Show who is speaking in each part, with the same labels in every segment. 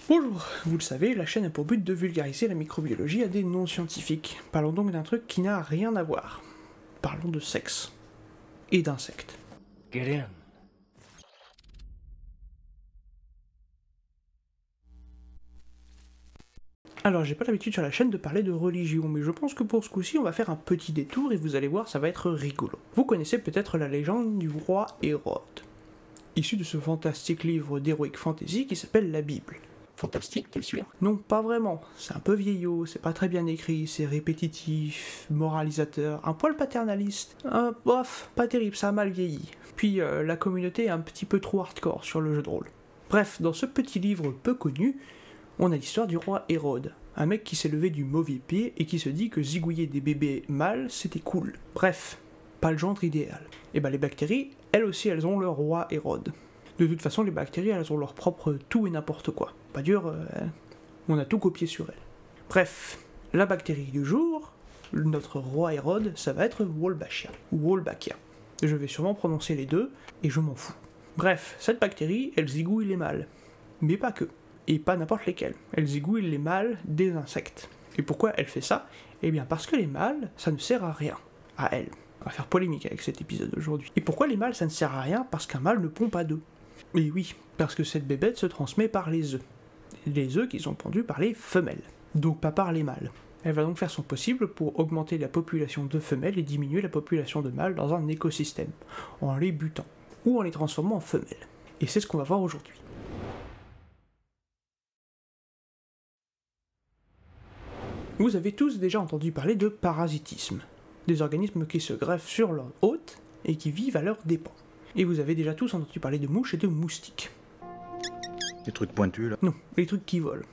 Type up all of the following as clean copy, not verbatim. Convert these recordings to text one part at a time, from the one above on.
Speaker 1: Bonjour, vous le savez, la chaîne a pour but de vulgariser la microbiologie à des non-scientifiques. Parlons donc d'un truc qui n'a rien à voir. Parlons de sexe. Et d'insectes.
Speaker 2: Get in.
Speaker 1: Alors j'ai pas l'habitude sur la chaîne de parler de religion, mais je pense que pour ce coup-ci on va faire un petit détour et vous allez voir, ça va être rigolo. Vous connaissez peut-être la légende du roi Hérode, issu de ce fantastique livre d'heroic fantasy qui s'appelle la Bible.
Speaker 2: Fantastique, t'es sûr?
Speaker 1: Non, pas vraiment. C'est un peu vieillot, c'est pas très bien écrit, c'est répétitif, moralisateur, un poil paternaliste. Bof, pas terrible, ça a mal vieilli. Puis la communauté est un petit peu trop hardcore sur le jeu de rôle. Bref, dans ce petit livre peu connu, on a l'histoire du roi Hérode. Un mec qui s'est levé du mauvais pied et qui se dit que zigouiller des bébés mâles, c'était cool. Bref, pas le genre idéal. Et bah les bactéries, elles aussi, elles ont leur roi Hérode. De toute façon, les bactéries, elles ont leur propre tout et n'importe quoi. Pas dur, on a tout copié sur elles. Bref, la bactérie du jour, notre roi Hérode, ça va être Wolbachia, ou Wolbachia. Je vais sûrement prononcer les deux, et je m'en fous. Bref, cette bactérie, elle zigouille les mâles. Mais pas que. Et pas n'importe lesquels. Elle zigouille les mâles des insectes. Et pourquoi elle fait ça? Eh bien parce que les mâles, ça ne sert à rien. À elle. On va faire polémique avec cet épisode aujourd'hui. Et pourquoi les mâles, ça ne sert à rien? Parce qu'un mâle ne pond pas d'œufs. Et oui, parce que cette bébête se transmet par les œufs. Les œufs qui sont pondus par les femelles, donc pas par les mâles. Elle va donc faire son possible pour augmenter la population de femelles et diminuer la population de mâles dans un écosystème, en les butant, ou en les transformant en femelles. Et c'est ce qu'on va voir aujourd'hui. Vous avez tous déjà entendu parler de parasitisme, des organismes qui se greffent sur leur hôte et qui vivent à leurs dépens. Et vous avez déjà tous entendu parler de mouches et de moustiques.
Speaker 3: Les trucs pointus là.
Speaker 1: Non, les trucs qui volent.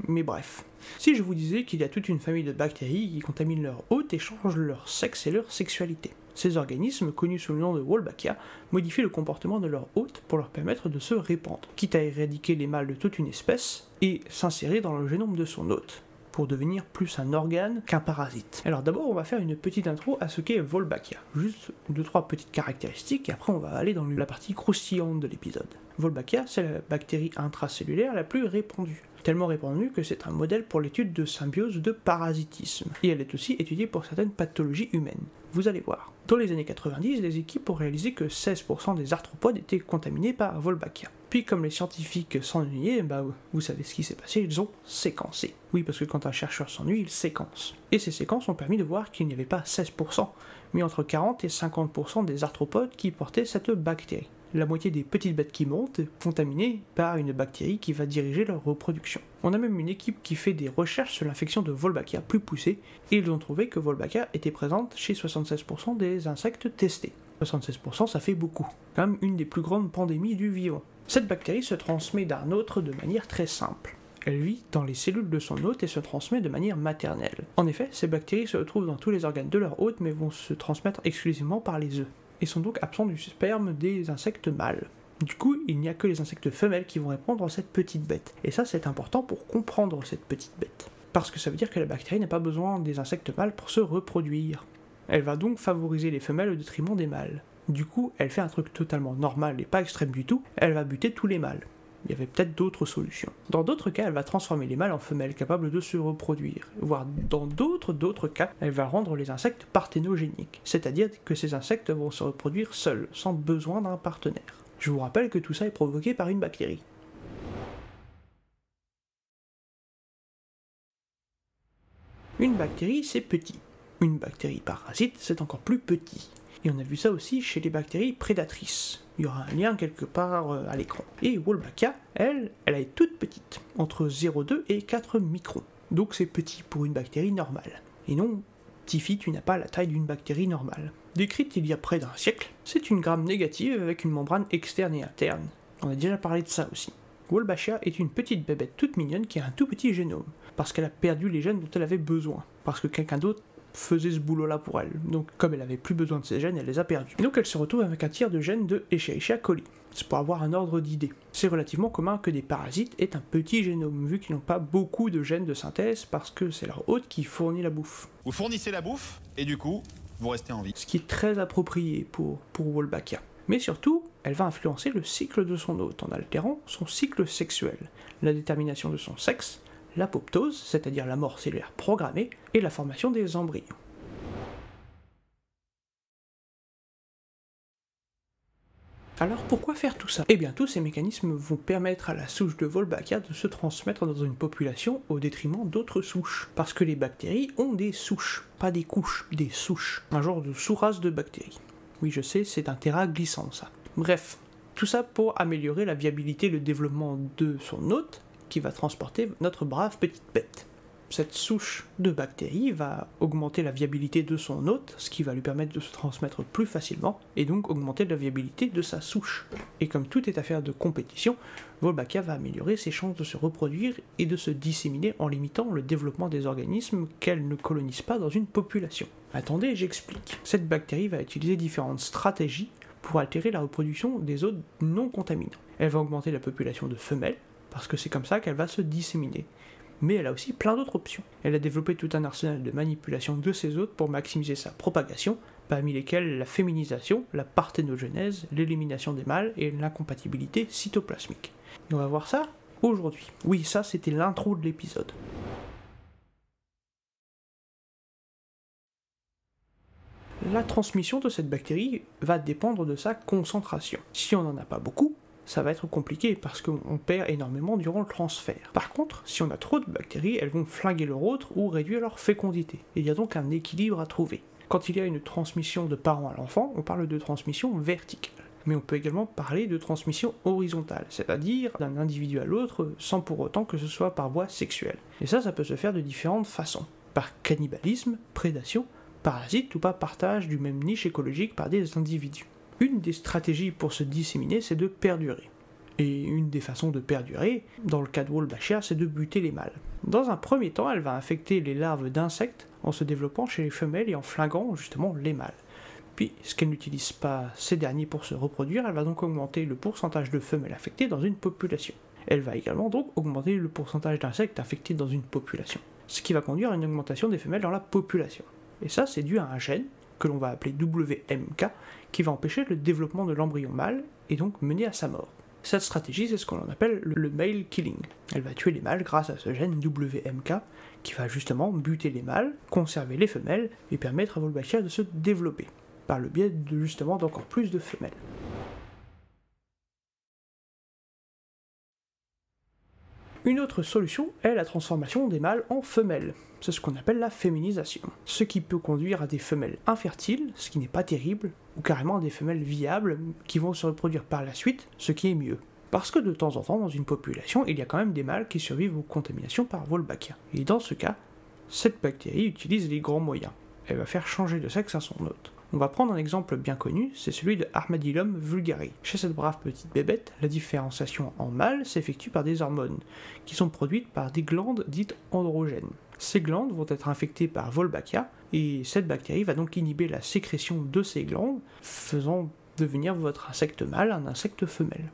Speaker 1: Mais bref. Si je vous disais qu'il y a toute une famille de bactéries qui contaminent leur hôte et changent leur sexe et leur sexualité. Ces organismes, connus sous le nom de Wolbachia, modifient le comportement de leur hôte pour leur permettre de se répandre, quitte à éradiquer les mâles de toute une espèce et s'insérer dans le génome de son hôte, pour devenir plus un organe qu'un parasite. Alors d'abord, on va faire une petite intro à ce qu'est Wolbachia. Juste 2-3 petites caractéristiques, et après on va aller dans la partie croustillante de l'épisode. Wolbachia, c'est la bactérie intracellulaire la plus répandue. Tellement répandue que c'est un modèle pour l'étude de symbiose de parasitisme. Et elle est aussi étudiée pour certaines pathologies humaines. Vous allez voir. Dans les années 90, les équipes ont réalisé que 16% des arthropodes étaient contaminés par Wolbachia. Puis comme les scientifiques s'ennuyaient, vous savez ce qui s'est passé, ils ont séquencé. Oui, parce que quand un chercheur s'ennuie, il séquence. Et ces séquences ont permis de voir qu'il n'y avait pas 16%, mais entre 40 et 50% des arthropodes qui portaient cette bactérie. La moitié des petites bêtes qui montent, contaminées par une bactérie qui va diriger leur reproduction. On a même une équipe qui fait des recherches sur l'infection de Wolbachia plus poussées, et ils ont trouvé que Wolbachia était présente chez 76% des insectes testés. 76%, ça fait beaucoup. Quand même une des plus grandes pandémies du vivant. Cette bactérie se transmet d'un autre de manière très simple. Elle vit dans les cellules de son hôte et se transmet de manière maternelle. En effet, ces bactéries se retrouvent dans tous les organes de leur hôte, mais vont se transmettre exclusivement par les œufs, et sont donc absents du sperme des insectes mâles. Du coup, il n'y a que les insectes femelles qui vont répondre à cette petite bête. Et ça, c'est important pour comprendre cette petite bête. Parce que ça veut dire que la bactérie n'a pas besoin des insectes mâles pour se reproduire. Elle va donc favoriser les femelles au détriment des mâles. Du coup, elle fait un truc totalement normal et pas extrême du tout, elle va buter tous les mâles. Il y avait peut-être d'autres solutions. Dans d'autres cas, elle va transformer les mâles en femelles capables de se reproduire, voire dans d'autres cas, elle va rendre les insectes parthénogéniques, c'est-à-dire que ces insectes vont se reproduire seuls, sans besoin d'un partenaire. Je vous rappelle que tout ça est provoqué par une bactérie. Une bactérie, c'est petit. Une bactérie parasite, c'est encore plus petit. Et on a vu ça aussi chez les bactéries prédatrices. Il y aura un lien quelque part à l'écran. Et Wolbachia, elle est toute petite, entre 0,2 et 4 microns. Donc c'est petit pour une bactérie normale. Et non, Tiffy, tu n'as pas la taille d'une bactérie normale. Décrite il y a près d'un siècle, c'est une gramme négative avec une membrane externe et interne. On a déjà parlé de ça aussi. Wolbachia est une petite bébête toute mignonne qui a un tout petit génome, parce qu'elle a perdu les gènes dont elle avait besoin, parce que quelqu'un d'autre faisait ce boulot-là pour elle. Donc comme elle avait plus besoin de ces gènes, elle les a perdus. Et donc elle se retrouve avec un tiers de gènes de Escherichia coli. C'est pour avoir un ordre d'idée. C'est relativement commun que des parasites aient un petit génome, vu qu'ils n'ont pas beaucoup de gènes de synthèse, parce que c'est leur hôte qui fournit la bouffe.
Speaker 4: Vous fournissez la bouffe, et du coup, vous restez en vie.
Speaker 1: Ce qui est très approprié pour Wolbachia. Mais surtout, elle va influencer le cycle de son hôte en altérant son cycle sexuel, la détermination de son sexe, l'apoptose, c'est-à-dire la mort cellulaire programmée, et la formation des embryons. Alors pourquoi faire tout ça? Eh bien tous ces mécanismes vont permettre à la souche de Wolbachia de se transmettre dans une population au détriment d'autres souches. Parce que les bactéries ont des souches, pas des couches, des souches. Un genre de sous-race de bactéries. Oui je sais, c'est un terrain glissant ça. Bref, tout ça pour améliorer la viabilité et le développement de son hôte qui va transporter notre brave petite bête. Cette souche de bactéries va augmenter la viabilité de son hôte, ce qui va lui permettre de se transmettre plus facilement, et donc augmenter la viabilité de sa souche. Et comme tout est affaire de compétition, Wolbachia va améliorer ses chances de se reproduire et de se disséminer en limitant le développement des organismes qu'elle ne colonise pas dans une population. Attendez, j'explique. Cette bactérie va utiliser différentes stratégies pour altérer la reproduction des hôtes non contaminants. Elle va augmenter la population de femelles, parce que c'est comme ça qu'elle va se disséminer. Mais elle a aussi plein d'autres options. Elle a développé tout un arsenal de manipulation de ses hôtes pour maximiser sa propagation, parmi lesquelles la féminisation, la parthénogenèse, l'élimination des mâles et l'incompatibilité cytoplasmique. Et on va voir ça aujourd'hui. Oui, ça c'était l'intro de l'épisode. La transmission de cette bactérie va dépendre de sa concentration. Si on n'en a pas beaucoup, ça va être compliqué parce qu'on perd énormément durant le transfert. Par contre, si on a trop de bactéries, elles vont flinguer leur hôte ou réduire leur fécondité. Il y a donc un équilibre à trouver. Quand il y a une transmission de parent à l'enfant, on parle de transmission verticale. Mais on peut également parler de transmission horizontale, c'est-à-dire d'un individu à l'autre sans pour autant que ce soit par voie sexuelle. Et ça peut se faire de différentes façons. Par cannibalisme, prédation, parasite ou par partage du même niche écologique par des individus. Une des stratégies pour se disséminer, c'est de perdurer. Et une des façons de perdurer, dans le cas de Wolbachia, c'est de buter les mâles. Dans un premier temps, elle va infecter les larves d'insectes en se développant chez les femelles et en flinguant justement les mâles. Puis, ce qu'elle n'utilise pas ces derniers pour se reproduire, elle va donc augmenter le pourcentage de femelles infectées dans une population. Elle va également donc augmenter le pourcentage d'insectes infectés dans une population. Ce qui va conduire à une augmentation des femelles dans la population. Et ça, c'est dû à un gène que l'on va appeler WMK, qui va empêcher le développement de l'embryon mâle et donc mener à sa mort. Cette stratégie, c'est ce qu'on appelle le male killing. Elle va tuer les mâles grâce à ce gène WMK, qui va justement buter les mâles, conserver les femelles et permettre à Wolbachia de se développer, par le biais justement d'encore plus de femelles. Une autre solution est la transformation des mâles en femelles. C'est ce qu'on appelle la féminisation. Ce qui peut conduire à des femelles infertiles, ce qui n'est pas terrible, ou carrément à des femelles viables qui vont se reproduire par la suite, ce qui est mieux. Parce que de temps en temps, dans une population, il y a quand même des mâles qui survivent aux contaminations par Wolbachia. Et dans ce cas, cette bactérie utilise les grands moyens. Elle va faire changer de sexe à son hôte. On va prendre un exemple bien connu, c'est celui de Armadillum vulgari. Chez cette brave petite bébête, la différenciation en mâle s'effectue par des hormones, qui sont produites par des glandes dites androgènes. Ces glandes vont être infectées par Wolbachia, et cette bactérie va donc inhiber la sécrétion de ces glandes, faisant devenir votre insecte mâle un insecte femelle.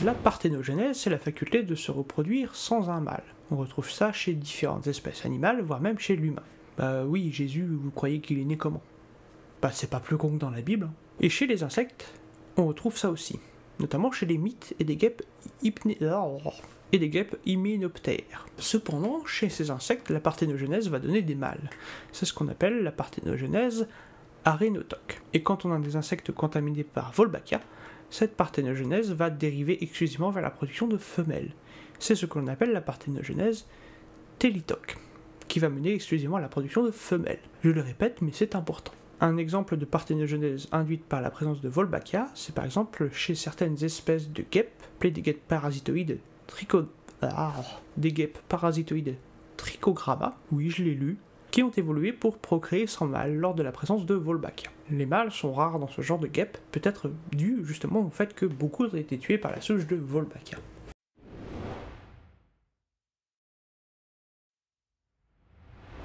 Speaker 1: La parthénogenèse, c'est la faculté de se reproduire sans un mâle. On retrouve ça chez différentes espèces animales, voire même chez l'humain. Bah oui, Jésus, vous croyez qu'il est né comment? Bah c'est pas plus con que dans la Bible. Et chez les insectes, on retrouve ça aussi. Notamment chez les mythes et des guêpes hyménoptères. Cependant, chez ces insectes, la parthénogenèse va donner des mâles. C'est ce qu'on appelle la parthénogenèse arénotoque. Et quand on a des insectes contaminés par Wolbachia, cette parthénogenèse va dériver exclusivement vers la production de femelles. C'est ce que l'on appelle la parthénogenèse télitoque, qui va mener exclusivement à la production de femelles. Je le répète, mais c'est important. Un exemple de parthénogenèse induite par la présence de Wolbachia, c'est par exemple chez certaines espèces de guêpes, appelées des guêpes parasitoïdes Trichogramma, oui je l'ai lu, qui ont évolué pour procréer sans mâle lors de la présence de Wolbachia. Les mâles sont rares dans ce genre de guêpes, peut-être dû justement au fait que beaucoup ont été tués par la souche de Wolbachia.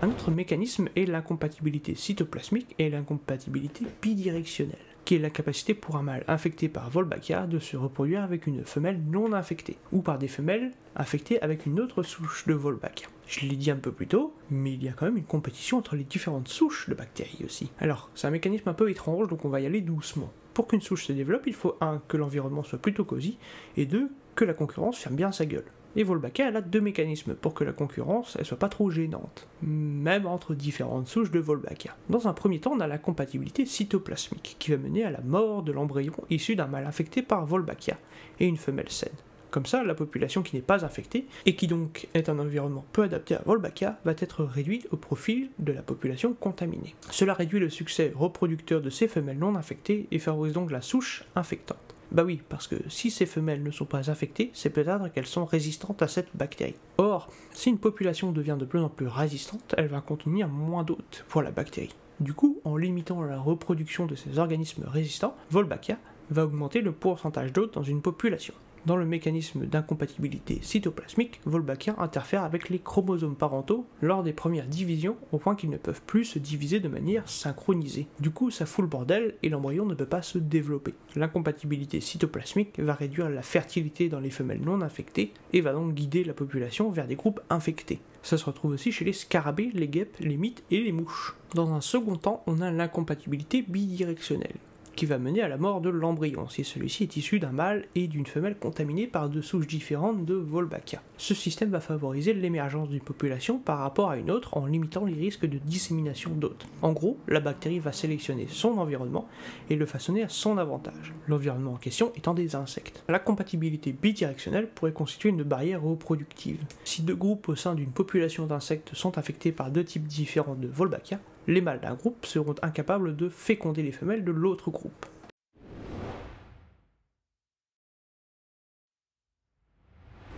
Speaker 1: Un autre mécanisme est l'incompatibilité cytoplasmique et l'incompatibilité bidirectionnelle. qui est la capacité pour un mâle infecté par Wolbachia de se reproduire avec une femelle non infectée, ou par des femelles infectées avec une autre souche de Wolbachia. Je l'ai dit un peu plus tôt, mais il y a quand même une compétition entre les différentes souches de bactéries aussi. Alors, c'est un mécanisme un peu étrange, donc on va y aller doucement. Pour qu'une souche se développe, il faut 1. Que l'environnement soit plutôt cosy, et 2. Que la concurrence ferme bien sa gueule. Et Wolbachia, elle a 2 mécanismes pour que la concurrence elle soit pas trop gênante, même entre différentes souches de Wolbachia. Dans un premier temps, on a la compatibilité cytoplasmique, qui va mener à la mort de l'embryon issu d'un mâle infecté par Wolbachia, et une femelle saine. Comme ça, la population qui n'est pas infectée, et qui donc est un environnement peu adapté à Wolbachia, va être réduite au profit de la population contaminée. Cela réduit le succès reproducteur de ces femelles non infectées, et favorise donc la souche infectante. Bah oui, parce que si ces femelles ne sont pas infectées, c'est peut-être qu'elles sont résistantes à cette bactérie. Or, si une population devient de plus en plus résistante, elle va contenir moins d'hôtes pour la bactérie. Du coup, en limitant la reproduction de ces organismes résistants, Wolbachia va augmenter le pourcentage d'hôtes dans une population. Dans le mécanisme d'incompatibilité cytoplasmique, Wolbachia interfère avec les chromosomes parentaux lors des premières divisions au point qu'ils ne peuvent plus se diviser de manière synchronisée. Du coup, ça fout le bordel et l'embryon ne peut pas se développer. L'incompatibilité cytoplasmique va réduire la fertilité dans les femelles non infectées et va donc guider la population vers des groupes infectés. Ça se retrouve aussi chez les scarabées, les guêpes, les mites et les mouches. Dans un second temps, on a l'incompatibilité bidirectionnelle, qui va mener à la mort de l'embryon, si celui-ci est issu d'un mâle et d'une femelle contaminée par 2 souches différentes de Wolbachia. Ce système va favoriser l'émergence d'une population par rapport à une autre en limitant les risques de dissémination d'hôtes. En gros, la bactérie va sélectionner son environnement et le façonner à son avantage, l'environnement en question étant des insectes. La compatibilité bidirectionnelle pourrait constituer une barrière reproductive. Si 2 groupes au sein d'une population d'insectes sont infectés par 2 types différents de Wolbachia, les mâles d'un groupe seront incapables de féconder les femelles de l'autre groupe.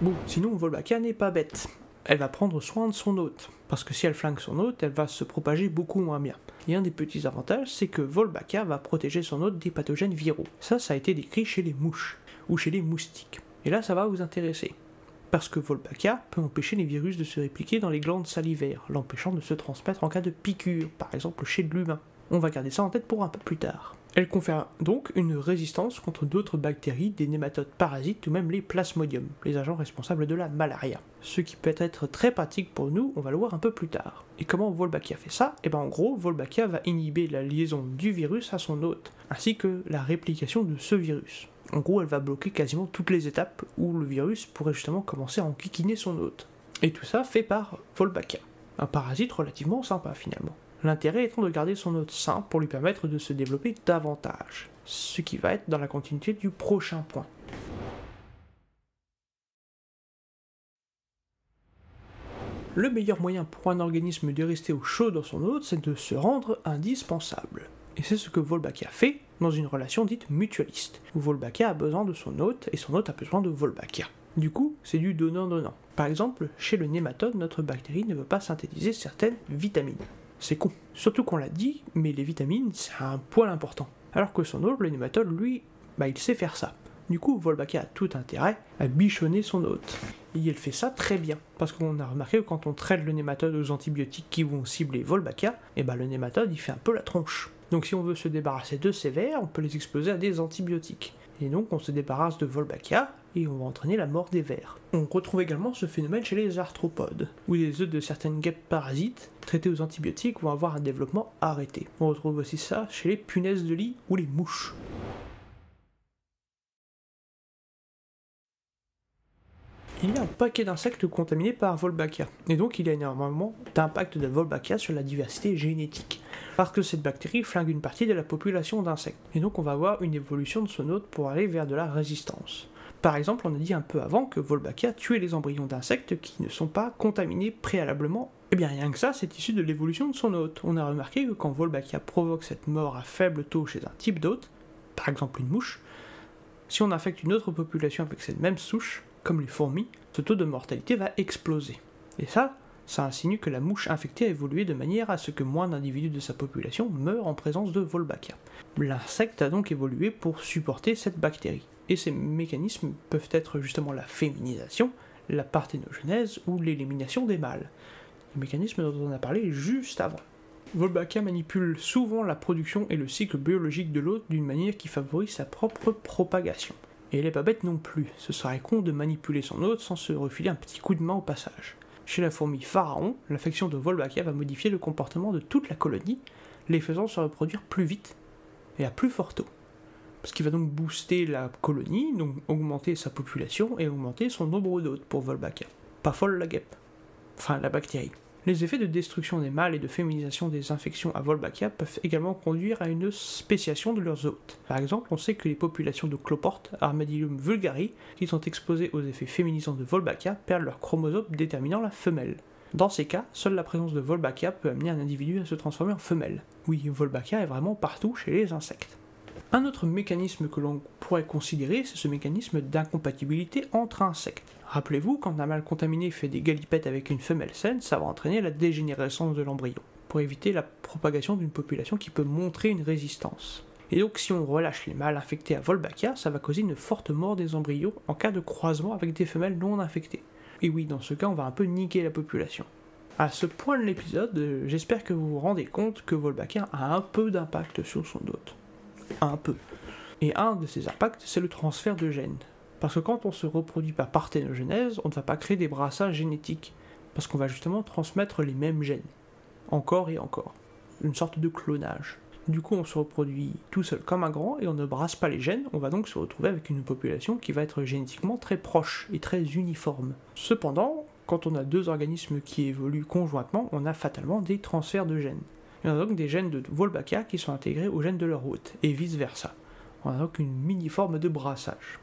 Speaker 1: Bon, sinon Wolbachia n'est pas bête. Elle va prendre soin de son hôte, parce que si elle flingue son hôte, elle va se propager beaucoup moins bien. Et un des petits avantages, c'est que Wolbachia va protéger son hôte des pathogènes viraux. Ça a été décrit chez les mouches, ou chez les moustiques. Et là, ça va vous intéresser. Parce que Wolbachia peut empêcher les virus de se répliquer dans les glandes salivaires, l'empêchant de se transmettre en cas de piqûre, par exemple chez l'humain. On va garder ça en tête pour un peu plus tard. Elle confère donc une résistance contre d'autres bactéries, des nématodes parasites ou même les plasmodiums, les agents responsables de la malaria. Ce qui peut être très pratique pour nous, on va le voir un peu plus tard. Et comment Wolbachia fait ça? Et bien en gros, Wolbachia va inhiber la liaison du virus à son hôte, ainsi que la réplication de ce virus. En gros, elle va bloquer quasiment toutes les étapes où le virus pourrait justement commencer à enquiquiner son hôte. Et tout ça fait par Wolbachia, un parasite relativement sympa finalement. L'intérêt étant de garder son hôte sain pour lui permettre de se développer davantage, ce qui va être dans la continuité du prochain point. Le meilleur moyen pour un organisme de rester au chaud dans son hôte, c'est de se rendre indispensable. Et c'est ce que Wolbachia fait dans une relation dite mutualiste, où Wolbachia a besoin de son hôte et son hôte a besoin de Wolbachia. Du coup, c'est du donnant-donnant. Par exemple, chez le nématode, notre bactérie ne veut pas synthétiser certaines vitamines. C'est con. Surtout qu'on l'a dit, mais les vitamines, c'est un poil important. Alors que son hôte, le nématode, lui, il sait faire ça. Du coup, Wolbachia a tout intérêt à bichonner son hôte. Et elle fait ça très bien, parce qu'on a remarqué que quand on traite le nématode aux antibiotiques qui vont cibler Wolbachia, le nématode, il fait un peu la tronche. Donc si on veut se débarrasser de ces vers, on peut les exposer à des antibiotiques. Et donc on se débarrasse de Wolbachia, et on va entraîner la mort des vers. On retrouve également ce phénomène chez les arthropodes, où les œufs de certaines guêpes parasites, traités aux antibiotiques, vont avoir un développement arrêté. On retrouve aussi ça chez les punaises de lit ou les mouches. Il y a un paquet d'insectes contaminés par Wolbachia, et donc il y a énormément d'impact de Wolbachia sur la diversité génétique, parce que cette bactérie flingue une partie de la population d'insectes, et donc on va avoir une évolution de son hôte pour aller vers de la résistance. Par exemple, on a dit un peu avant que Wolbachia tuait les embryons d'insectes qui ne sont pas contaminés préalablement. Et bien rien que ça, c'est issu de l'évolution de son hôte. On a remarqué que quand Wolbachia provoque cette mort à faible taux chez un type d'hôte, par exemple une mouche, si on infecte une autre population avec cette même souche, comme les fourmis, ce taux de mortalité va exploser. Et ça insinue que la mouche infectée a évolué de manière à ce que moins d'individus de sa population meurent en présence de Wolbachia. L'insecte a donc évolué pour supporter cette bactérie. Et ces mécanismes peuvent être justement la féminisation, la parthénogenèse ou l'élimination des mâles. Les mécanismes dont on a parlé juste avant. Wolbachia manipule souvent la production et le cycle biologique de l'hôte d'une manière qui favorise sa propre propagation. Et elle est pas bête non plus, ce serait con de manipuler son hôte sans se refiler un petit coup de main au passage. Chez la fourmi pharaon, l'affection de Wolbachia va modifier le comportement de toute la colonie, les faisant se reproduire plus vite et à plus fort taux. Ce qui va donc booster la colonie, donc augmenter sa population et augmenter son nombre d'hôtes pour Wolbachia. Pas folle la guêpe. Enfin, la bactérie. Les effets de destruction des mâles et de féminisation des infections à Wolbachia peuvent également conduire à une spéciation de leurs hôtes. Par exemple, on sait que les populations de cloportes, Armadillium vulgari, qui sont exposées aux effets féminisants de Wolbachia, perdent leur chromosome déterminant la femelle. Dans ces cas, seule la présence de Wolbachia peut amener un individu à se transformer en femelle. Oui, Wolbachia est vraiment partout chez les insectes. Un autre mécanisme que l'on pourrait considérer, c'est ce mécanisme d'incompatibilité entre insectes. Rappelez-vous, quand un mâle contaminé fait des galipettes avec une femelle saine, ça va entraîner la dégénérescence de l'embryon, pour éviter la propagation d'une population qui peut montrer une résistance. Et donc si on relâche les mâles infectés à Wolbachia, ça va causer une forte mort des embryons en cas de croisement avec des femelles non infectées. Et oui, dans ce cas, on va un peu niquer la population. À ce point de l'épisode, j'espère que vous vous rendez compte que Wolbachia a un peu d'impact sur son hôte. Un peu. Et un de ces impacts, c'est le transfert de gènes. Parce que quand on se reproduit par parthénogenèse, on ne va pas créer des brassages génétiques, parce qu'on va justement transmettre les mêmes gènes. Encore et encore. Une sorte de clonage. Du coup, on se reproduit tout seul comme un grand, et on ne brasse pas les gènes, on va donc se retrouver avec une population qui va être génétiquement très proche et très uniforme. Cependant, quand on a deux organismes qui évoluent conjointement, on a fatalement des transferts de gènes. Il y en a donc des gènes de Wolbachia qui sont intégrés aux gènes de leur hôte, et vice versa. On a donc une mini-forme de brassage.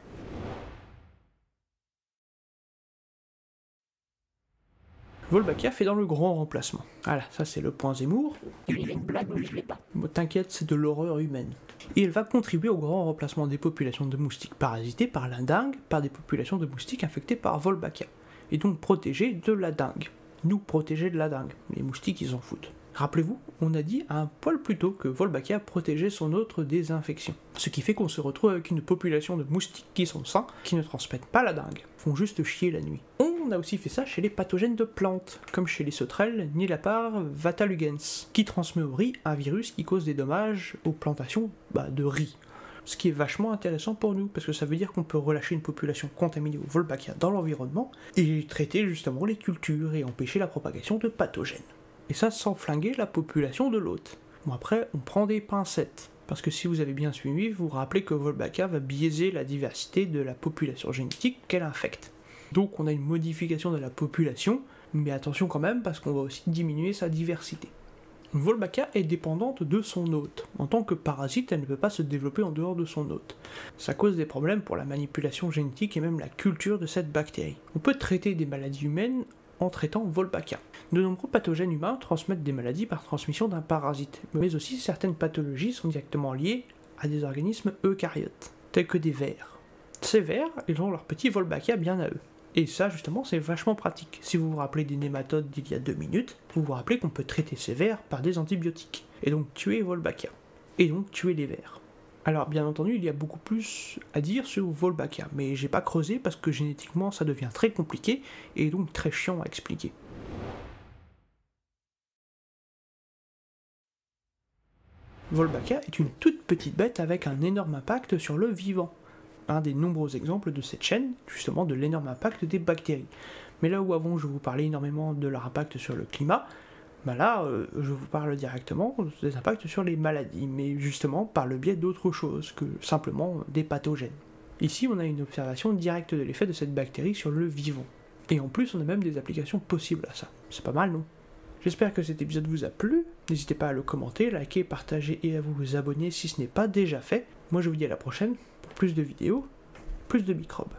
Speaker 1: Wolbachia fait dans le grand remplacement. Voilà, ça c'est le point Zemmour.
Speaker 2: Tu lui fais une blague ou je l'ai pas.
Speaker 1: Bon, t'inquiète, c'est de l'horreur humaine. Et elle va contribuer au grand remplacement des populations de moustiques parasités par la dengue, par des populations de moustiques infectées par Wolbachia. Et donc protéger de la dengue. Nous protéger de la dengue. Les moustiques, ils s'en foutent. Rappelez-vous, on a dit un poil plus tôt que Wolbachia protégeait son hôte des infections. Ce qui fait qu'on se retrouve avec une population de moustiques qui sont sains, qui ne transmettent pas la dengue, font juste chier la nuit. On a aussi fait ça chez les pathogènes de plantes, comme chez les sauterelles Nilapar vatalugens, qui transmet au riz un virus qui cause des dommages aux plantations de riz. Ce qui est vachement intéressant pour nous, parce que ça veut dire qu'on peut relâcher une population contaminée au Wolbachia dans l'environnement, et traiter justement les cultures et empêcher la propagation de pathogènes. Et ça sans flinguer la population de l'hôte. Bon après, on prend des pincettes, parce que si vous avez bien suivi, vous vous rappelez que Wolbachia va biaiser la diversité de la population génétique qu'elle infecte. Donc on a une modification de la population, mais attention quand même, parce qu'on va aussi diminuer sa diversité. Wolbachia est dépendante de son hôte. En tant que parasite, elle ne peut pas se développer en dehors de son hôte. Ça cause des problèmes pour la manipulation génétique et même la culture de cette bactérie. On peut traiter des maladies humaines en traitant Wolbachia. De nombreux pathogènes humains transmettent des maladies par transmission d'un parasite, mais aussi certaines pathologies sont directement liées à des organismes eucaryotes, tels que des vers. Ces vers, ils ont leur petit Wolbachia bien à eux. Et ça, justement, c'est vachement pratique. Si vous vous rappelez des nématodes d'il y a 2 minutes, vous vous rappelez qu'on peut traiter ces vers par des antibiotiques, et donc tuer Wolbachia, et donc tuer les vers. Alors, bien entendu, il y a beaucoup plus à dire sur Wolbachia, mais j'ai pas creusé parce que génétiquement ça devient très compliqué, et donc très chiant à expliquer. Wolbachia est une toute petite bête avec un énorme impact sur le vivant. Un des nombreux exemples de cette chaîne, justement de l'énorme impact des bactéries. Mais là où avant je vous parlais énormément de leur impact sur le climat, là je vous parle directement des impacts sur les maladies, mais justement par le biais d'autre chose que simplement des pathogènes. Ici on a une observation directe de l'effet de cette bactérie sur le vivant. Et en plus on a même des applications possibles à ça. C'est pas mal, non ? J'espère que cet épisode vous a plu, n'hésitez pas à le commenter, liker, partager et à vous abonner si ce n'est pas déjà fait. Moi je vous dis à la prochaine pour plus de vidéos, plus de microbes.